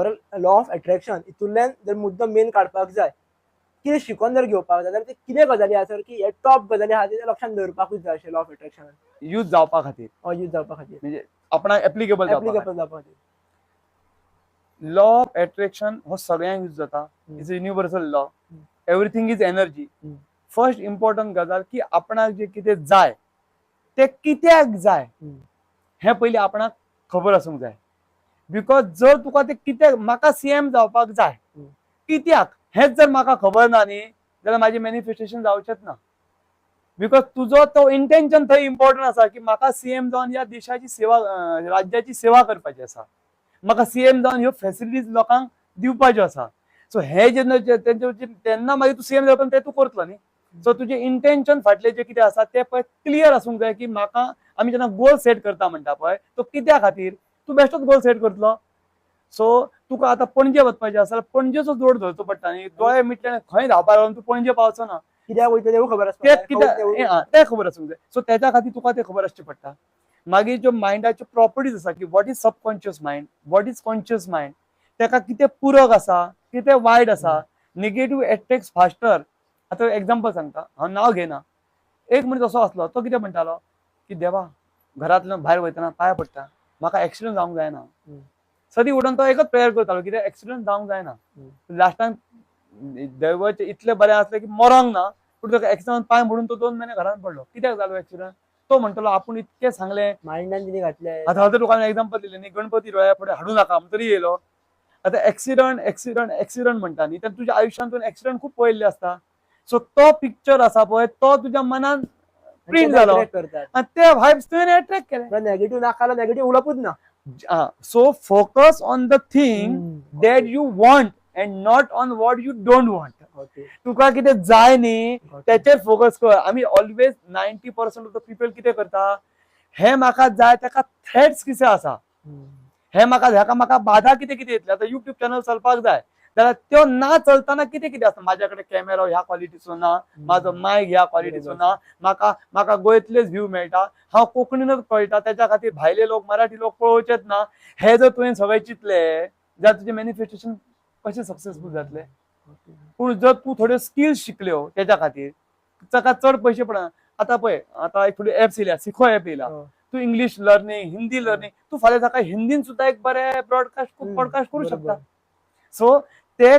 Overall law of attraction हितूंतल्यान जर मुद्दम main काडपाक जाय, कितें शिकून जर घेवपाक जाय जाल्यार ते कितें गजाली आसा की हे टॉप गजाली आहा ते लक्षांत दवरपाकूच जाय अशें लॉ ऑफ अट्रॅक्शनान यूज जावपा खातीर, यूज जावपा खातीर, म्हणजे आपणाक एप्लिकेबल जावपा खातीर. एप्लिकेबल जावपा खातीर. लॉ ऑफ अट्रॅक्शन हो सगळ्यांक यूज जाता. It's a universal law. Everything is energy. First important गजाल की आपणाक जे कितें जाय ते कित्याक जाय हे पयलीं आपणाक खबर आसूंक जाय. बिकॉज जर तुका ते कित्याक म्हाका सीएम जावपाक जाय कित्याक हेच जर म्हाका खबर ना न्ही जाल्यार माझे मॅनिफेस्टेशन जावचेच ना. बिकॉज तुजो तो इंटेन्शन थंय इम्पॉर्टंट आसा की म्हाका सीएम जावन ह्या देशाची सेवा राज्याची सेवा करपाची आसा. म्हाका सीएम जावन ह्यो फॅसिलिटीज लोकांक दिवपाच्यो आसा. सो हे जेन्ना तेन्ना मागीर तूं सीएम जावपाक ते तूं करतलो न्ही. सो तुजे इंटेन्शन फाटले जे कितें आसा ते पळय क्लियर आसूंक जाय की म्हाका आमी जेन्ना गोल सेट करता म्हणटा पळय तो कित्या खातीर तूं बेश्टोच गोल सेट करतलो. सो तुका आतां पणजे वचपाचें आसा जाल्यार पणजेचो जोड धरचो पडटा न्ही. दोळे मिटले खंय धांवपाक लागून तूं पणजे पावचो ना. कित्याक वयता तेवूय खबर ते खबर आसूंक जाय. सो तेच्या खातीर तुका ते खबर आसचें पडटा. मागीर ज्यो मायंडाच्यो प्रॉपर्टीज आसा की what is subconscious mind, what is conscious mind, तेका कितें पूरक आसा कितें वायट आसा. Negative attracts faster. आतां एग्जांपल सांगता, हांव नांव घेना. एक मनीस असो आसलो तो कितें म्हणटालो की देवा घरांतल्यान भायर वयतना पांयां पडटा म्हाका एक्सिडेंट जावंक जायना. सदी उठून तो एकच प्रेयर करतालो कित्याक एक्सिडेंट जावंक जायना. लास्टान दैवाचें इतलें बरें आसलें की मरोंक ना, पूण ताका एक्सिडेंट पांय मोडून तो 2 महिने घरांत पडलो. कित्याक जालो एक्सिडेंट? तो म्हणटलो आपूण इतकें सांगलें मायंडान कितें घातलें. आतां हांव तुका एग्जांपल दिलें न्ही, गणपती दोळ्या फुडें हाडूं नाका तरी येयलो. आतां एक्सिडेंट म्हणटा न्ही तेन्ना तुज्या आयुश्यांत तुवें एक्सिडेंट खूब पळयल्ले आसता. सो तो पिक्चर आसा पळय तो तुज्या मनान प्रिंट जालो आनी ते वायब्स तुवें अट्रॅक्ट केले. नेगेटिव्ह नाका नेगेटिव्ह उलोवपूच ना. So focus on the thing that you want and not on what you don't want. तुका कितें जाय न्ही त्याचेर फोकस कर. आमी ऑलवेज 90% ऑफ द पीपल कितें करता, हे म्हाका जाय ताका थ्रेट्स कितें आसा, हे म्हाका बाधा कितें कितें येतली. आतां युट्यूब चॅनल चलपाक जाय जाल्यार त्यो ना चलतना कितें कितें आसता. म्हाज्या कडेन कॅमेरा ह्या क्वॉलिटीचो ना, म्हाजो मायक ह्या क्वॉलिटीचो ना, म्हाका गोंयतलेच व्ह्यू मेळटा, हांव कोंकणीनच पळयता त्याच्या खातीर भायले लोक मराठी लोक पळोवचेच ना. हे जर तुवें सगळें चिंतले जाल्यार तुजें मॅनिफेस्टेशन कशें सक्सेसफूल जातलें. पूण जर तूं थोड्यो स्किल्स शिकल्यो त्याच्या खातीर ताका चड पयशे पडना. आतां पळय आतां एक थोडी एप्स येयल्या, सिखो एप येयला. तूं इंग्लीश लर्निंग, हिंदी लर्निंग, तूं फाल्यां ताका हिंदीन सुद्दां एक बरें पॉडकास्ट करूं शकता. सो ते